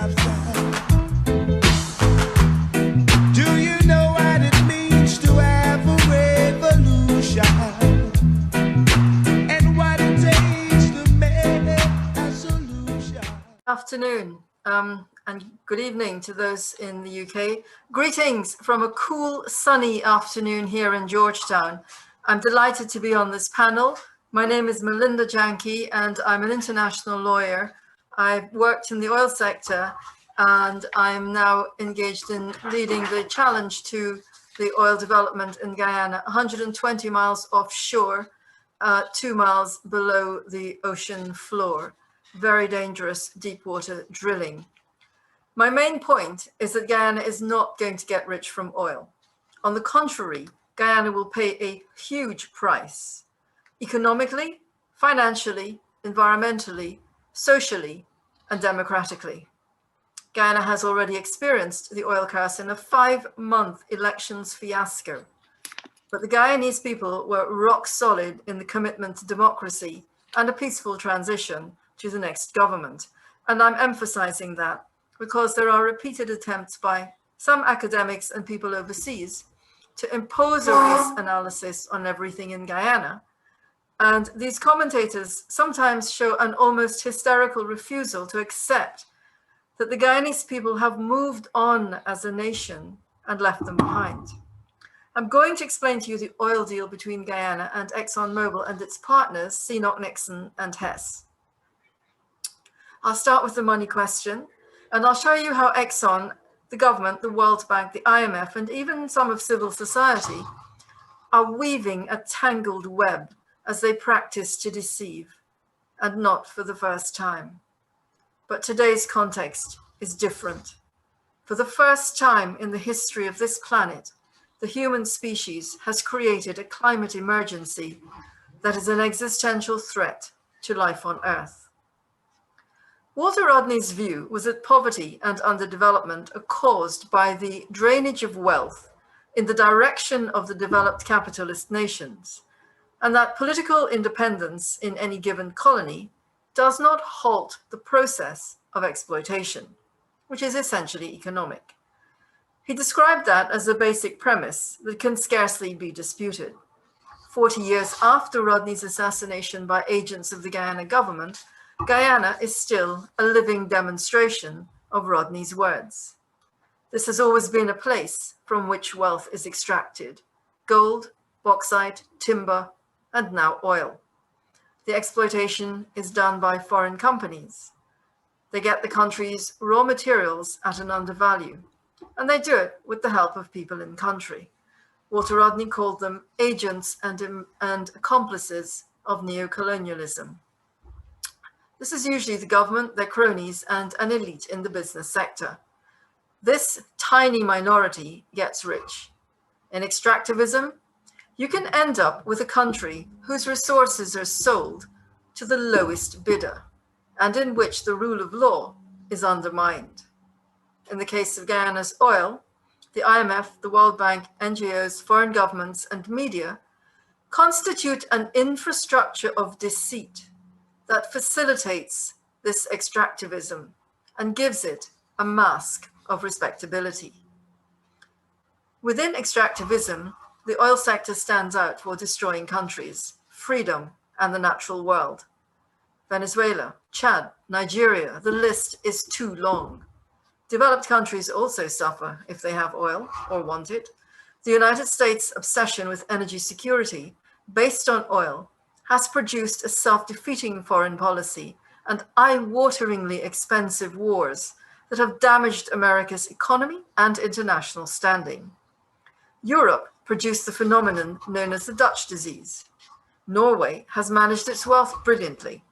Do you know what it means to have a revolution? And what it takes to make a solution? Afternoon and good evening to those in the UK. Greetings from a cool, sunny afternoon here in Georgetown. I'm delighted to be on this panel. My name is Melinda Janki and I'm an international lawyer. I've worked in the oil sector and I'm now engaged in leading the challenge to the oil development in Guyana, 120 miles offshore, 2 miles below the ocean floor. Very dangerous deep water drilling. My main point is that Guyana is not going to get rich from oil. On the contrary, Guyana will pay a huge price, economically, financially, environmentally, socially, and democratically. Guyana has already experienced the oil curse in a 5-month elections fiasco, but the Guyanese people were rock solid in the commitment to democracy and a peaceful transition to the next government. And I'm emphasizing that because there are repeated attempts by some academics and people overseas to impose a race analysis on everything in Guyana. And these commentators sometimes show an almost hysterical refusal to accept that the Guyanese people have moved on as a nation and left them behind. I'm going to explain to you the oil deal between Guyana and ExxonMobil and its partners, CNOOC, Nixon, and Hess. I'll start with the money question, and I'll show you how Exxon, the government, the World Bank, the IMF, and even some of civil society are weaving a tangled web as they practice to deceive, and not for the first time. But today's context is different. For the first time in the history of this planet, the human species has created a climate emergency that is an existential threat to life on Earth. Walter Rodney's view was that poverty and underdevelopment are caused by the drainage of wealth in the direction of the developed capitalist nations, and that political independence in any given colony does not halt the process of exploitation, which is essentially economic. He described that as a basic premise that can scarcely be disputed. 40 years after Rodney's assassination by agents of the Guyana government, Guyana is still a living demonstration of Rodney's words. This has always been a place from which wealth is extracted: gold, bauxite, timber, and now oil. The exploitation is done by foreign companies. They get the country's raw materials at an undervalue, and they do it with the help of people in country. Walter Rodney called them agents and accomplices of neo-colonialism. This is usually the government, their cronies, and an elite in the business sector. This tiny minority gets rich. In extractivism, you can end up with a country whose resources are sold to the lowest bidder, and in which the rule of law is undermined. In the case of Guyana's oil, the IMF, the World Bank, NGOs, foreign governments, and media constitute an infrastructure of deceit that facilitates this extractivism and gives it a mask of respectability. Within extractivism, the oil sector stands out for destroying countries, freedom, and the natural world. Venezuela, Chad, Nigeria, the list is too long. Developed countries also suffer if they have oil or want it. The United States' obsession with energy security based on oil has produced a self-defeating foreign policy and eye-wateringly expensive wars that have damaged America's economy and international standing. Europe produced the phenomenon known as the Dutch disease. Norway has managed its wealth brilliantly.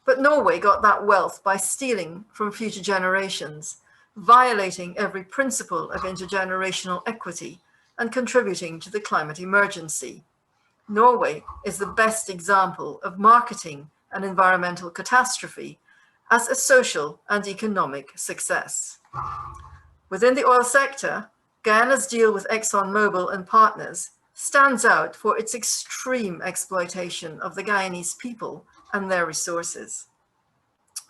But Norway got that wealth by stealing from future generations, violating every principle of intergenerational equity, and contributing to the climate emergency. Norway is the best example of marketing an environmental catastrophe as a social and economic success. Within the oil sector, Guyana's deal with ExxonMobil and partners stands out for its extreme exploitation of the Guyanese people and their resources.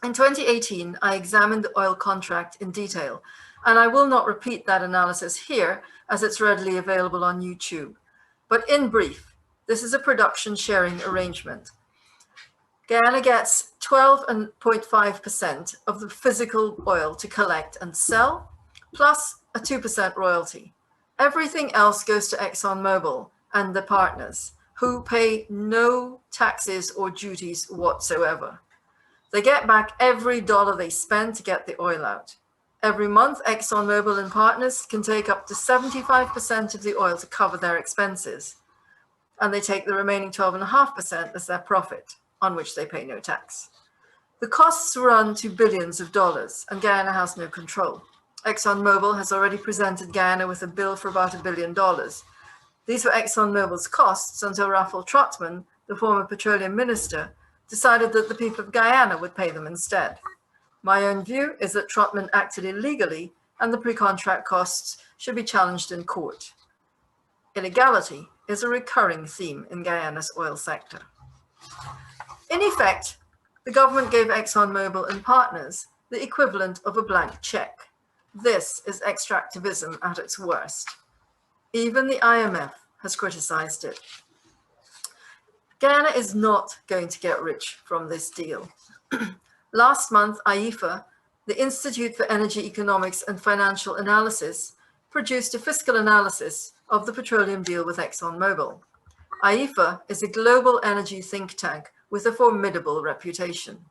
In 2018, I examined the oil contract in detail, and I will not repeat that analysis here as it's readily available on YouTube. But in brief, this is a production sharing arrangement. Guyana gets 12.5% of the physical oil to collect and sell, plus a 2% royalty. Everything else goes to ExxonMobil and the partners, who pay no taxes or duties whatsoever. They get back every dollar they spend to get the oil out. Every month, ExxonMobil and partners can take up to 75% of the oil to cover their expenses, and they take the remaining 12.5% as their profit, on which they pay no tax. The costs run to billions of dollars, and Guyana has no control. ExxonMobil has already presented Guyana with a bill for about $1 billion. These were ExxonMobil's costs until Raphael Trotman, the former petroleum minister, decided that the people of Guyana would pay them instead. My own view is that Trotman acted illegally and the pre-contract costs should be challenged in court. Illegality is a recurring theme in Guyana's oil sector. In effect, the government gave ExxonMobil and partners the equivalent of a blank check. This is extractivism at its worst. Even the IMF has criticized it. Guyana is not going to get rich from this deal. Last month, IEFA, the Institute for Energy Economics and Financial Analysis, produced a fiscal analysis of the petroleum deal with ExxonMobil. IEFA is a global energy think tank with a formidable reputation.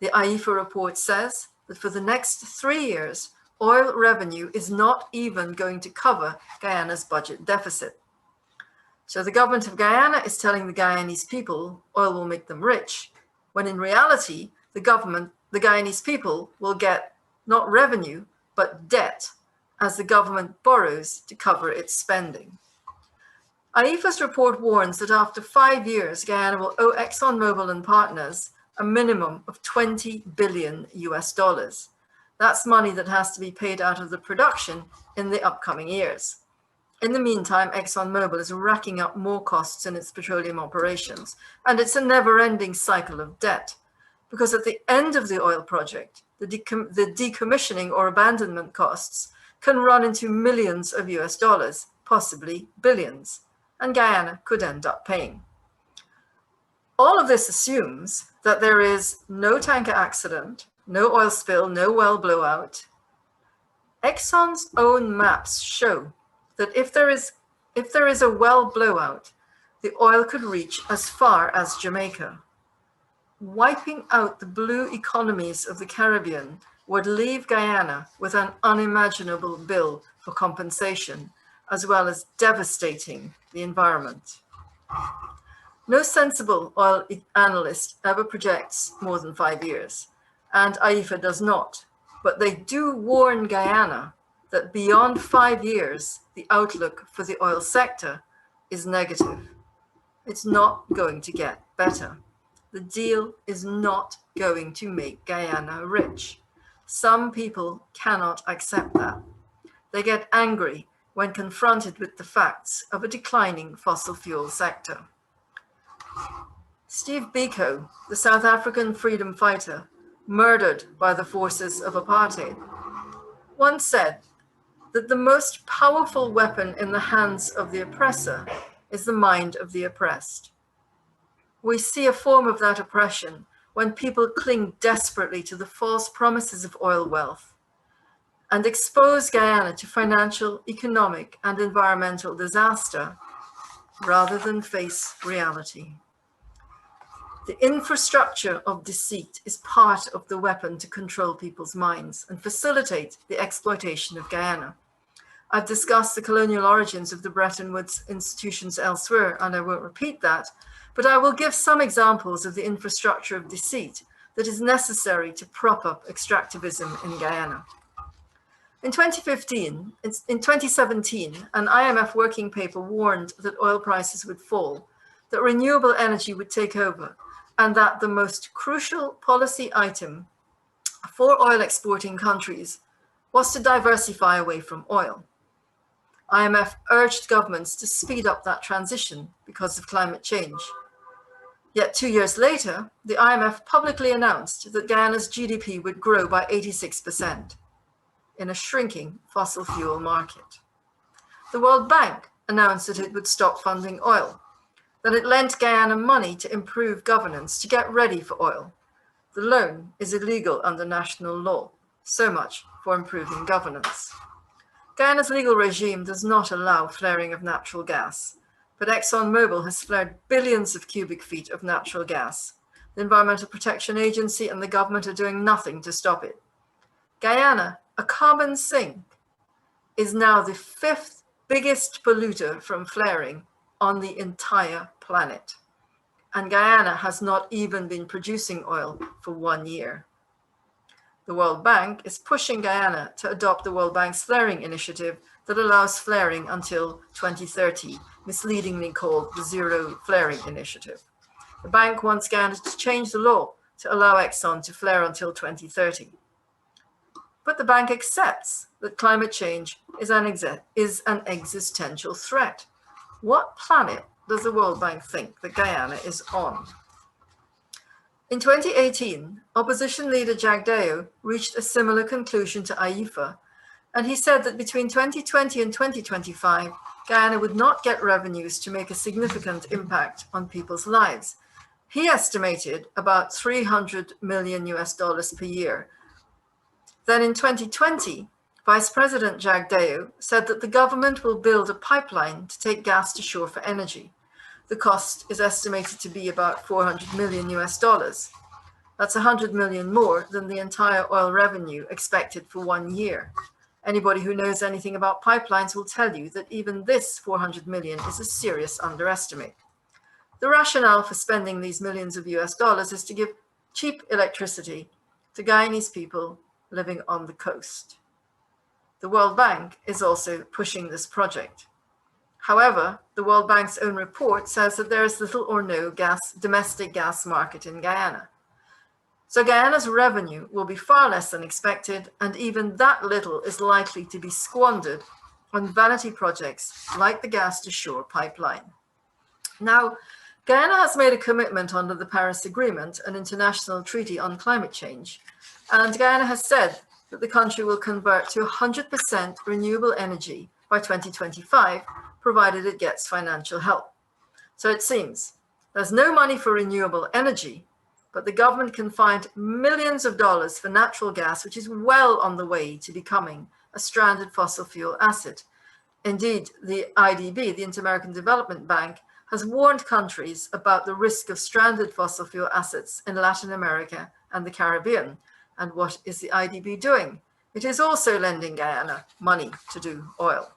The IEFA report says that for the next 3 years, oil revenue is not even going to cover Guyana's budget deficit. So the government of Guyana is telling the Guyanese people oil will make them rich, when in reality, the Guyanese people will get not revenue, but debt, as the government borrows to cover its spending. IEFA's report warns that after 5 years, Guyana will owe ExxonMobil and partners a minimum of $20 billion US. That's money that has to be paid out of the production in the upcoming years. In the meantime, ExxonMobil is racking up more costs in its petroleum operations, and it's a never-ending cycle of debt. Because at the end of the oil project, the decommissioning or abandonment costs can run into millions of US dollars, possibly billions, and Guyana could end up paying. All of this assumes that there is no tanker accident, no oil spill, no well blowout. Exxon's own maps show that if there is a well blowout, the oil could reach as far as Jamaica. Wiping out the blue economies of the Caribbean would leave Guyana with an unimaginable bill for compensation, as well as devastating the environment. No sensible oil analyst ever projects more than 5 years, and IEFA does not, but they do warn Guyana that beyond 5 years, the outlook for the oil sector is negative. It's not going to get better. The deal is not going to make Guyana rich. Some people cannot accept that. They get angry when confronted with the facts of a declining fossil fuel sector. Steve Biko, the South African freedom fighter, murdered by the forces of apartheid, once said that the most powerful weapon in the hands of the oppressor is the mind of the oppressed. We see a form of that oppression when people cling desperately to the false promises of oil wealth and expose Guyana to financial, economic, and environmental disaster rather than face reality. The infrastructure of deceit is part of the weapon to control people's minds and facilitate the exploitation of Guyana. I've discussed the colonial origins of the Bretton Woods institutions elsewhere, and I won't repeat that, but I will give some examples of the infrastructure of deceit that is necessary to prop up extractivism in Guyana. In 2017, an IMF working paper warned that oil prices would fall, that renewable energy would take over, and that the most crucial policy item for oil exporting countries was to diversify away from oil. IMF urged governments to speed up that transition because of climate change. Yet 2 years later, the IMF publicly announced that Guyana's GDP would grow by 86% in a shrinking fossil fuel market. The World Bank announced that it would stop funding oil, that it lent Guyana money to improve governance to get ready for oil. The loan is illegal under national law. So much for improving governance. Guyana's legal regime does not allow flaring of natural gas, but ExxonMobil has flared billions of cubic feet of natural gas. The Environmental Protection Agency and the government are doing nothing to stop it. Guyana, a carbon sink, is now the 5th biggest polluter from flaring on the entire planet. And Guyana has not even been producing oil for 1 year. The World Bank is pushing Guyana to adopt the World Bank's flaring initiative that allows flaring until 2030, misleadingly called the Zero Flaring Initiative. The bank wants Guyana to change the law to allow Exxon to flare until 2030. But the bank accepts that climate change is an existential threat. What planet does the World Bank think that Guyana is on? In 2018, opposition leader Jagdeo reached a similar conclusion to IEFA, and he said that between 2020 and 2025, Guyana would not get revenues to make a significant impact on people's lives. He estimated about $300 million per year. Then in 2020, Vice President Jagdeo said that the government will build a pipeline to take gas to shore for energy. The cost is estimated to be about $400 million. That's 100 million more than the entire oil revenue expected for 1 year. Anybody who knows anything about pipelines will tell you that even this 400 million is a serious underestimate. The rationale for spending these millions of US dollars is to give cheap electricity to Guyanese people living on the coast. The World Bank is also pushing this project. However, the World Bank's own report says that there is little or no domestic gas market in Guyana. So Guyana's revenue will be far less than expected, and even that little is likely to be squandered on vanity projects like the gas to shore pipeline. Now, Guyana has made a commitment under the Paris Agreement, an international treaty on climate change, and Guyana has said that the country will convert to 100% renewable energy by 2025, provided it gets financial help. So it seems there's no money for renewable energy, but the government can find millions of dollars for natural gas, which is well on the way to becoming a stranded fossil fuel asset. Indeed, the IDB, the Inter-American Development Bank, has warned countries about the risk of stranded fossil fuel assets in Latin America and the Caribbean. And what is the IDB doing? It is also lending Guyana money to do oil.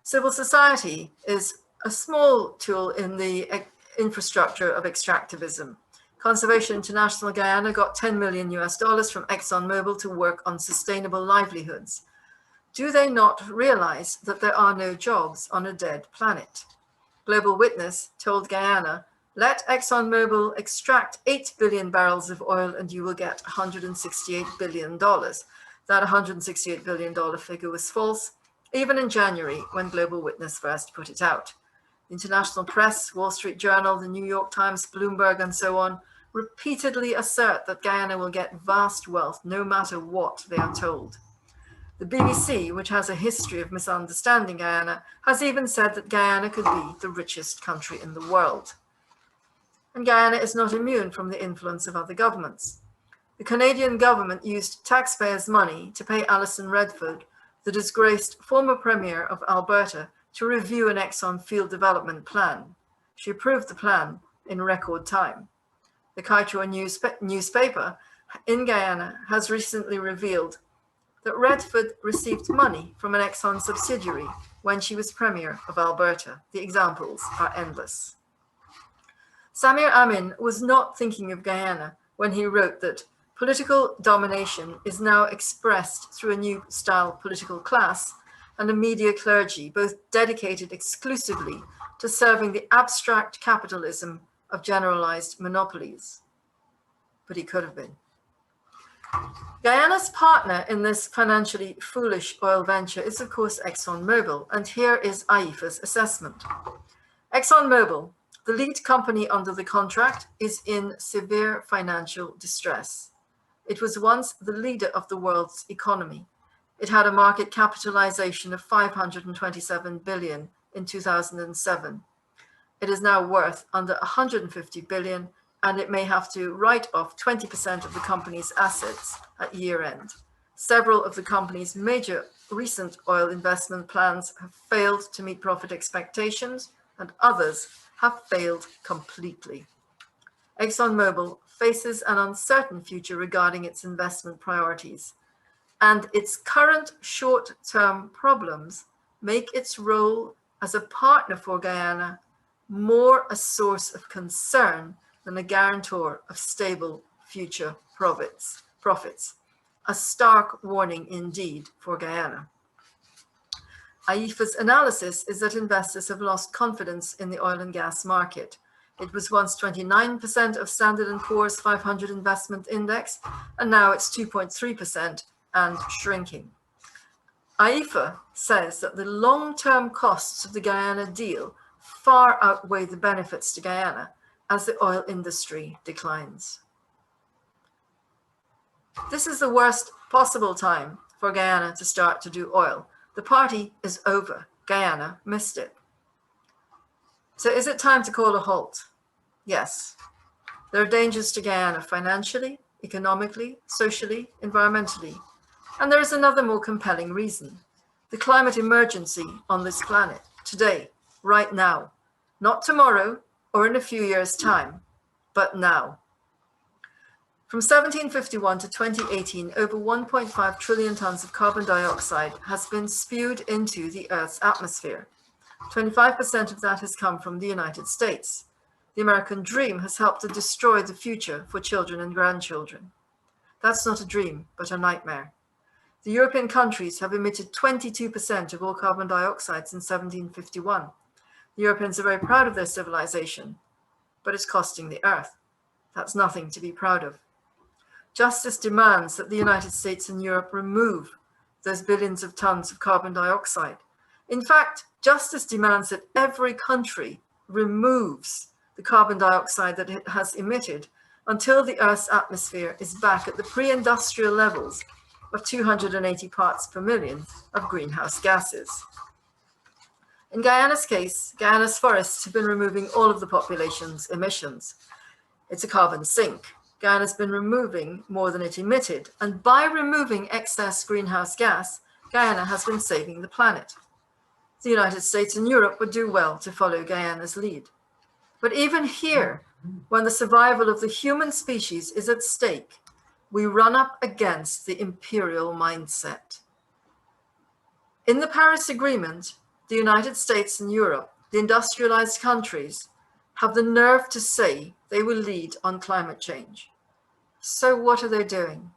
Civil society is a small tool in the infrastructure of extractivism. Conservation International Guyana got $10 million from ExxonMobil to work on sustainable livelihoods. Do they not realize that there are no jobs on a dead planet? Global Witness told Guyana, let ExxonMobil extract 8 billion barrels of oil and you will get $168 billion. That $168 billion figure was false, even in January when Global Witness first put it out. The international press, Wall Street Journal, the New York Times, Bloomberg, and so on, repeatedly assert that Guyana will get vast wealth no matter what they are told. The BBC, which has a history of misunderstanding Guyana, has even said that Guyana could be the richest country in the world. And Guyana is not immune from the influence of other governments. The Canadian government used taxpayers' money to pay Alison Redford, the disgraced former Premier of Alberta, to review an Exxon field development plan. She approved the plan in record time. The Kaikoura newspaper in Guyana has recently revealed that Redford received money from an Exxon subsidiary when she was Premier of Alberta. The examples are endless. Samir Amin was not thinking of Guyana when he wrote that political domination is now expressed through a new style political class and a media clergy, both dedicated exclusively to serving the abstract capitalism of generalized monopolies. But he could have been. Guyana's partner in this financially foolish oil venture is, of course, ExxonMobil, and here is IEFA's assessment. ExxonMobil, The lead company under the contract is in severe financial distress. It was once the leader of the world's economy. It had a market capitalization of 527 billion in 2007. It is now worth under 150 billion, and it may have to write off 20% of the company's assets at year end. Several of the company's major recent oil investment plans have failed to meet profit expectations, and others have failed completely. ExxonMobil faces an uncertain future regarding its investment priorities, and its current short-term problems make its role as a partner for Guyana more a source of concern than a guarantor of stable future profits. A stark warning indeed for Guyana. AIFA's analysis is that investors have lost confidence in the oil and gas market. It was once 29% of Standard & Poor's 500 investment index, and now it's 2.3% and shrinking. AIFA says that the long-term costs of the Guyana deal far outweigh the benefits to Guyana as the oil industry declines. This is the worst possible time for Guyana to start to do oil. The party is over. Guyana missed it. So is it time to call a halt? Yes. There are dangers to Guyana financially, economically, socially, environmentally. And there is another more compelling reason. The climate emergency on this planet, today, right now. Not tomorrow or in a few years' time, but now. From 1751 to 2018, over 1.5 trillion tons of carbon dioxide has been spewed into the Earth's atmosphere. 25% of that has come from the United States. The American dream has helped to destroy the future for children and grandchildren. That's not a dream, but a nightmare. The European countries have emitted 22% of all carbon dioxide since 1751. The Europeans are very proud of their civilization, but it's costing the Earth. That's nothing to be proud of. Justice demands that the United States and Europe remove those billions of tons of carbon dioxide. In fact, justice demands that every country removes the carbon dioxide that it has emitted until the Earth's atmosphere is back at the pre-industrial levels of 280 parts per million of greenhouse gases. In Guyana's case, Guyana's forests have been removing all of the population's emissions. It's a carbon sink. Guyana's been removing more than it emitted, and by removing excess greenhouse gas, Guyana has been saving the planet. The United States and Europe would do well to follow Guyana's lead. But even here, when the survival of the human species is at stake, we run up against the imperial mindset. In the Paris Agreement, the United States and Europe, the industrialized countries, have the nerve to say they will lead on climate change. So what are they doing?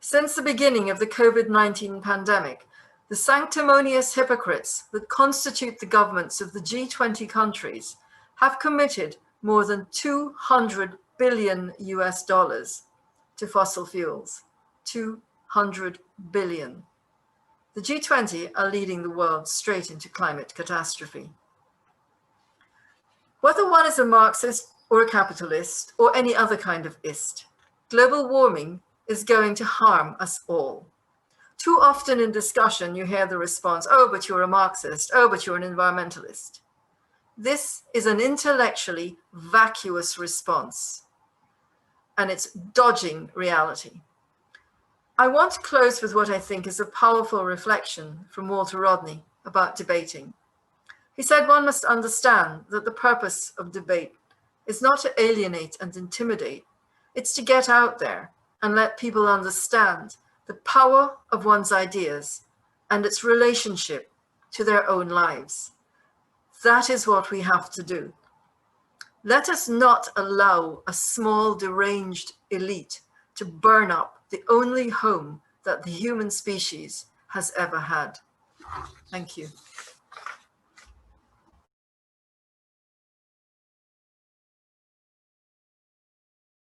Since the beginning of the COVID-19 pandemic, the sanctimonious hypocrites that constitute the governments of the G20 countries have committed more than $200 billion to fossil fuels. 200 billion. The G20 are leading the world straight into climate catastrophe. Whether one is a Marxist or a capitalist or any other kind of ist, global warming is going to harm us all. Too often in discussion, you hear the response, oh, but you're a Marxist, oh, but you're an environmentalist. This is an intellectually vacuous response, and it's dodging reality. I want to close with what I think is a powerful reflection from Walter Rodney about debating. He said one must understand that the purpose of debate is not to alienate and intimidate. It's to get out there and let people understand the power of one's ideas and its relationship to their own lives. That is what we have to do. Let us not allow a small deranged elite to burn up the only home that the human species has ever had. Thank you.